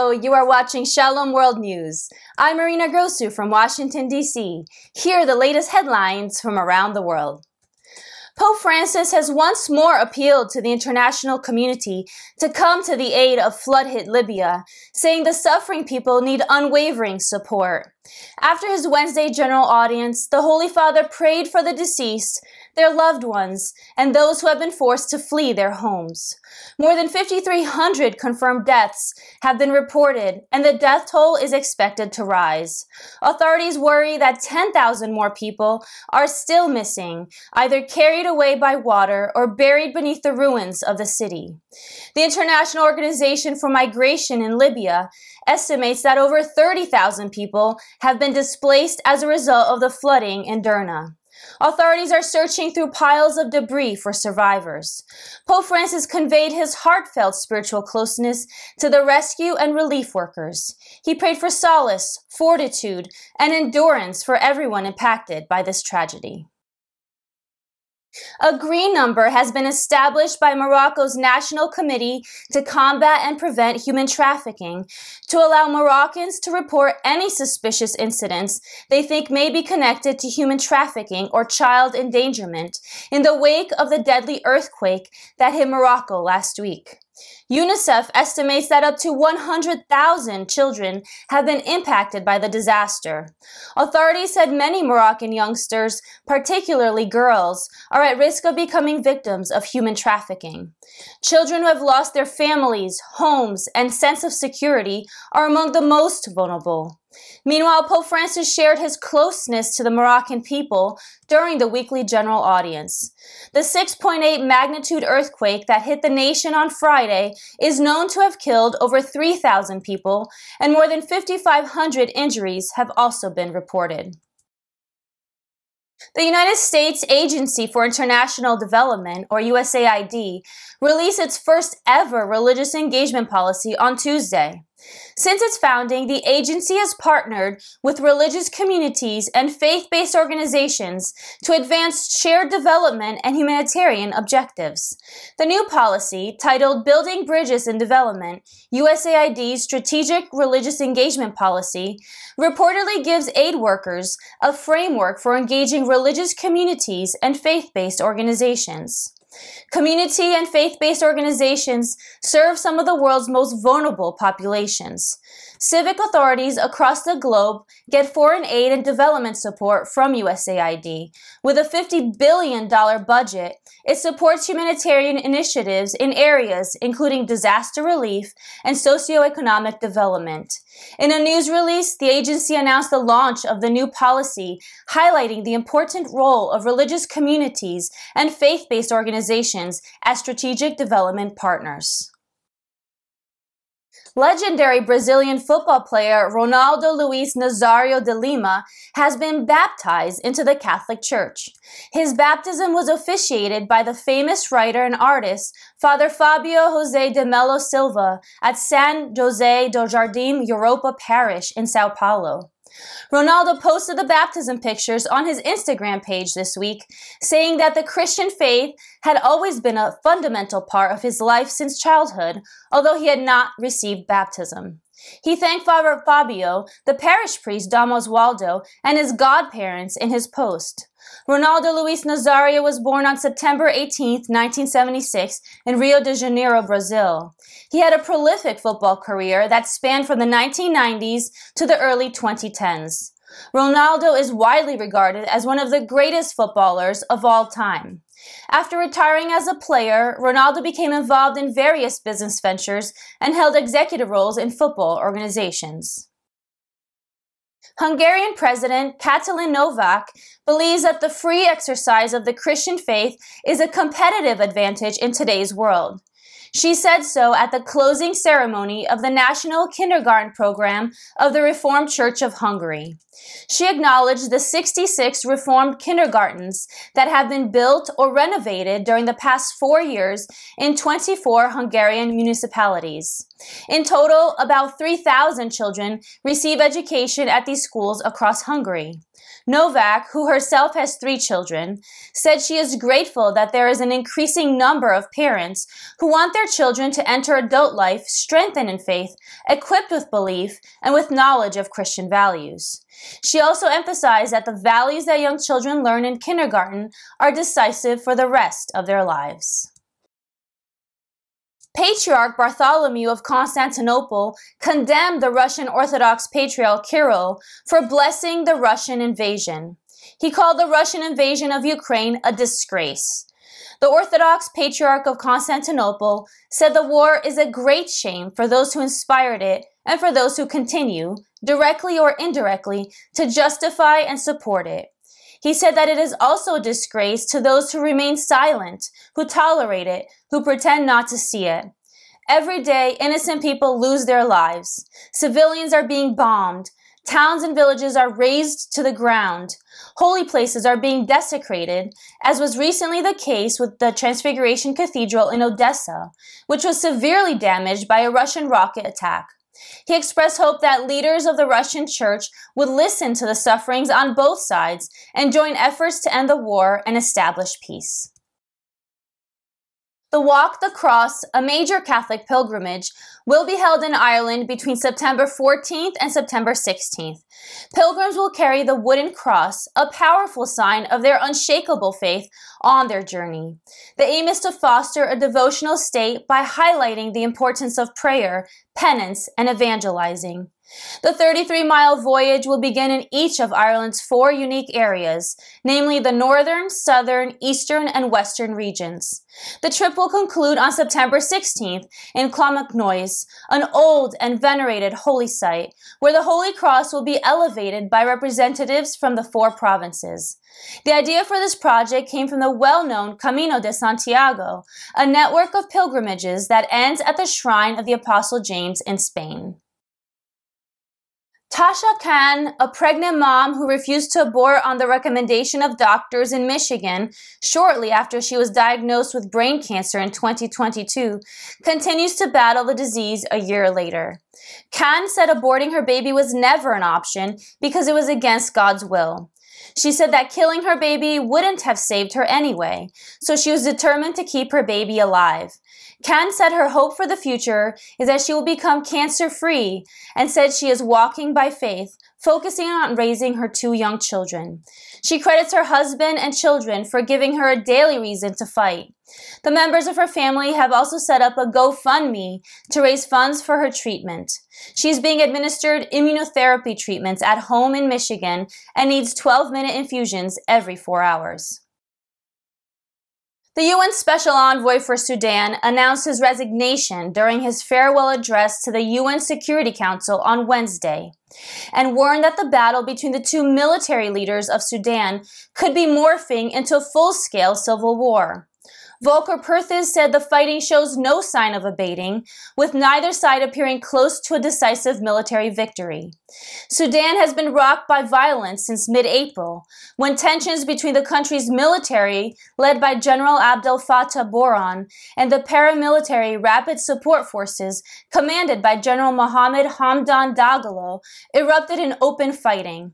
Hello, you are watching Shalom World News. I'm Marina Grosu from Washington, D.C. Here are the latest headlines from around the world. Pope Francis has once more appealed to the international community to come to the aid of flood-hit Libya, saying the suffering people need unwavering support. After his Wednesday general audience, the Holy Father prayed for the deceased, their loved ones, and those who have been forced to flee their homes. More than 5,300 confirmed deaths have been reported, and the death toll is expected to rise. Authorities worry that 10,000 more people are still missing, either carried away by water or buried beneath the ruins of the city. The International Organization for Migration in Libya estimates that over 30,000 people have been displaced as a result of the flooding in Derna. Authorities are searching through piles of debris for survivors. Pope Francis conveyed his heartfelt spiritual closeness to the rescue and relief workers. He prayed for solace, fortitude, and endurance for everyone impacted by this tragedy. A green number has been established by Morocco's National Committee to Combat and Prevent Human Trafficking to allow Moroccans to report any suspicious incidents they think may be connected to human trafficking or child endangerment in the wake of the deadly earthquake that hit Morocco last week. UNICEF estimates that up to 100,000 children have been impacted by the disaster. Authorities said many Moroccan youngsters, particularly girls, are at risk of becoming victims of human trafficking. Children who have lost their families, homes, and sense of security are among the most vulnerable. Meanwhile, Pope Francis shared his closeness to the Moroccan people during the weekly general audience. The 6.8 magnitude earthquake that hit the nation on Friday is known to have killed over 3,000 people, and more than 5,500 injuries have also been reported. The United States Agency for International Development, or USAID, released its first ever religious engagement policy on Tuesday. Since its founding, the agency has partnered with religious communities and faith-based organizations to advance shared development and humanitarian objectives. The new policy, titled Building Bridges in Development, USAID's Strategic Religious Engagement Policy, reportedly gives aid workers a framework for engaging religious communities and faith-based organizations. Community and faith-based organizations serve some of the world's most vulnerable populations. Civic authorities across the globe get foreign aid and development support from USAID. With a $50 billion budget, it supports humanitarian initiatives in areas including disaster relief and socioeconomic development. In a news release, the agency announced the launch of the new policy, highlighting the important role of religious communities and faith-based organizations as strategic development partners. Legendary Brazilian football player Ronaldo Luiz Nazário de Lima has been baptized into the Catholic Church. His baptism was officiated by the famous writer and artist Father Fábio José de Melo Silva at San José do Jardim Europa Parish in São Paulo. Ronaldo posted the baptism pictures on his Instagram page this week, saying that the Christian faith had always been a fundamental part of his life since childhood, although he had not received baptism. He thanked Father Fábio, the parish priest Dom Oswaldo, and his godparents in his post. Ronaldo Luiz Nazário was born on September 18, 1976, in Rio de Janeiro, Brazil. He had a prolific football career that spanned from the 1990s to the early 2010s. Ronaldo is widely regarded as one of the greatest footballers of all time. After retiring as a player, Ronaldo became involved in various business ventures and held executive roles in football organizations. Hungarian President Katalin Novak believes that the free exercise of the Christian faith is a competitive advantage in today's world. She said so at the closing ceremony of the National Kindergarten Program of the Reformed Church of Hungary. She acknowledged the 66 Reformed kindergartens that have been built or renovated during the past 4 years in 24 Hungarian municipalities. In total, about 3,000 children receive education at these schools across Hungary. Novak, who herself has 3 children, said she is grateful that there is an increasing number of parents who want their children to enter adult life strengthened in faith, equipped with belief, and with knowledge of Christian values. She also emphasized that the values that young children learn in kindergarten are decisive for the rest of their lives. Patriarch Bartholomew of Constantinople condemned the Russian Orthodox Patriarch Kirill for blessing the Russian invasion. He called the Russian invasion of Ukraine a disgrace. The Orthodox Patriarch of Constantinople said the war is a great shame for those who inspired it and for those who continue, directly or indirectly, to justify and support it. He said that it is also a disgrace to those who remain silent, who tolerate it, who pretend not to see it. Every day, innocent people lose their lives. Civilians are being bombed. Towns and villages are razed to the ground. Holy places are being desecrated, as was recently the case with the Transfiguration Cathedral in Odessa, which was severely damaged by a Russian rocket attack. He expressed hope that leaders of the Russian Church would listen to the sufferings on both sides and join efforts to end the war and establish peace. The Walk the Cross, a major Catholic pilgrimage, will be held in Ireland between September 14th and September 16th. Pilgrims will carry the wooden cross, a powerful sign of their unshakable faith, on their journey. The aim is to foster a devotional state by highlighting the importance of prayer, penance, and evangelizing. The 33-mile voyage will begin in each of Ireland's 4 unique areas, namely the northern, southern, eastern, and western regions. The trip will conclude on September 16th in Clonmacnoise, an old and venerated holy site, where the Holy Cross will be elevated by representatives from the 4 provinces. The idea for this project came from the well-known Camino de Santiago, a network of pilgrimages that ends at the shrine of the Apostle James in Spain. Tasha Khan, a pregnant mom who refused to abort on the recommendation of doctors in Michigan shortly after she was diagnosed with brain cancer in 2022, continues to battle the disease a year later. Khan said aborting her baby was never an option because it was against God's will. She said that killing her baby wouldn't have saved her anyway, so she was determined to keep her baby alive. Khan said her hope for the future is that she will become cancer-free and said she is walking by faith, focusing on raising her 2 young children. She credits her husband and children for giving her a daily reason to fight. The members of her family have also set up a GoFundMe to raise funds for her treatment. She's being administered immunotherapy treatments at home in Michigan and needs 12-minute infusions every 4 hours. The UN Special Envoy for Sudan announced his resignation during his farewell address to the UN Security Council on Wednesday, and warned that the battle between the 2 military leaders of Sudan could be morphing into a full-scale civil war. Volker Perthes said the fighting shows no sign of abating, with neither side appearing close to a decisive military victory. Sudan has been rocked by violence since mid-April, when tensions between the country's military, led by General Abdel Fattah Burhan, and the paramilitary Rapid Support Forces, commanded by General Mohammed Hamdan Dagalo, erupted in open fighting.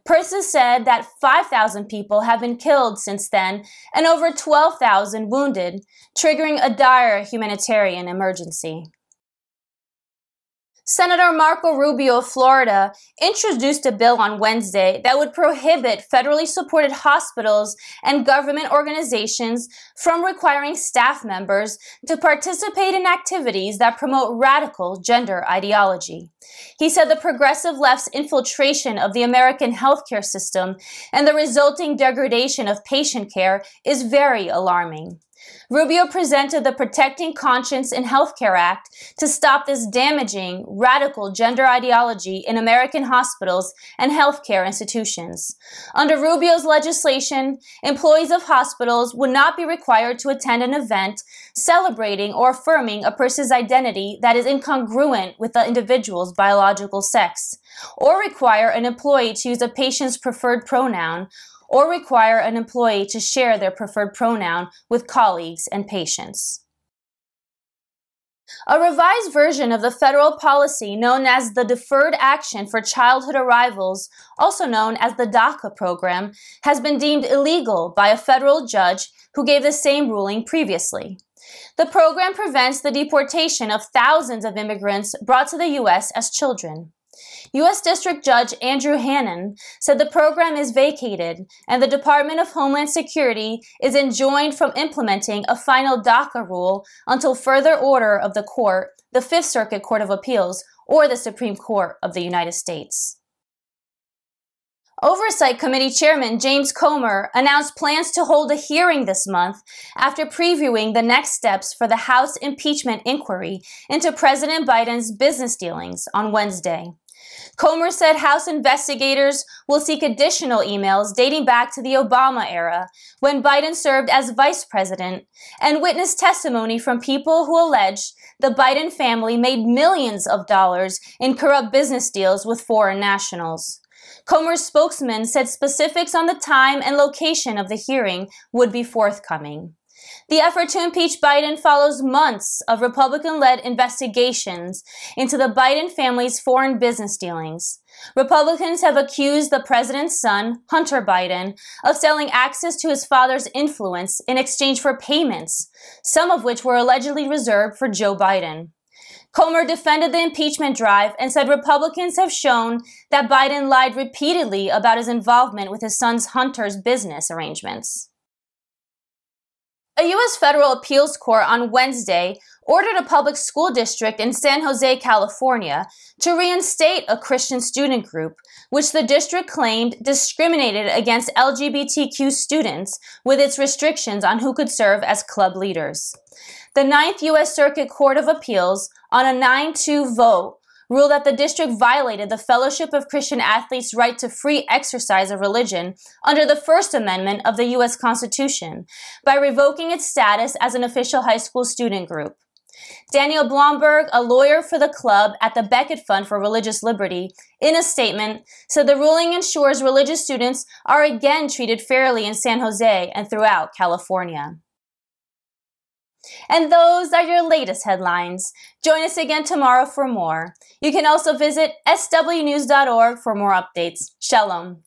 Perthes said that 5,000 people have been killed since then and over 12,000 wounded, triggering a dire humanitarian emergency. Senator Marco Rubio of Florida introduced a bill on Wednesday that would prohibit federally supported hospitals and government organizations from requiring staff members to participate in activities that promote radical gender ideology. He said the progressive left's infiltration of the American healthcare system and the resulting degradation of patient care is very alarming. Rubio presented the Protecting Conscience in Healthcare Act to stop this damaging, radical gender ideology in American hospitals and healthcare institutions. Under Rubio's legislation, employees of hospitals would not be required to attend an event celebrating or affirming a person's identity that is incongruent with the individual's biological sex, or require an employee to use a patient's preferred pronoun, or require an employee to share their preferred pronoun with colleagues and patients. A revised version of the federal policy known as the Deferred Action for Childhood Arrivals, also known as the DACA program, has been deemed illegal by a federal judge who gave the same ruling previously. The program prevents the deportation of thousands of immigrants brought to the U.S. as children. U.S. District Judge Andrew Hanen said the program is vacated and the Department of Homeland Security is enjoined from implementing a final DACA rule until further order of the court, the Fifth Circuit Court of Appeals, or the Supreme Court of the United States. Oversight Committee Chairman James Comer announced plans to hold a hearing this month after previewing the next steps for the House impeachment inquiry into President Biden's business dealings on Wednesday. Comer said House investigators will seek additional emails dating back to the Obama era, when Biden served as vice president, and witness testimony from people who allege the Biden family made millions of dollars in corrupt business deals with foreign nationals. Comer's spokesman said specifics on the time and location of the hearing would be forthcoming. The effort to impeach Biden follows months of Republican-led investigations into the Biden family's foreign business dealings. Republicans have accused the president's son, Hunter Biden, of selling access to his father's influence in exchange for payments, some of which were allegedly reserved for Joe Biden. Comer defended the impeachment drive and said Republicans have shown that Biden lied repeatedly about his involvement with his son's Hunter's business arrangements. A U.S. federal appeals court on Wednesday ordered a public school district in San Jose, California, to reinstate a Christian student group, which the district claimed discriminated against LGBTQ students with its restrictions on who could serve as club leaders. The Ninth U.S. Circuit Court of Appeals, on a 9-2 vote, ruled that the district violated the Fellowship of Christian Athletes' right to free exercise of religion under the First Amendment of the U.S. Constitution by revoking its status as an official high school student group. Daniel Blomberg, a lawyer for the club at the Becket Fund for Religious Liberty, in a statement, said the ruling ensures religious students are again treated fairly in San Jose and throughout California. And those are your latest headlines. Join us again tomorrow for more. You can also visit swnews.org for more updates. Shalom.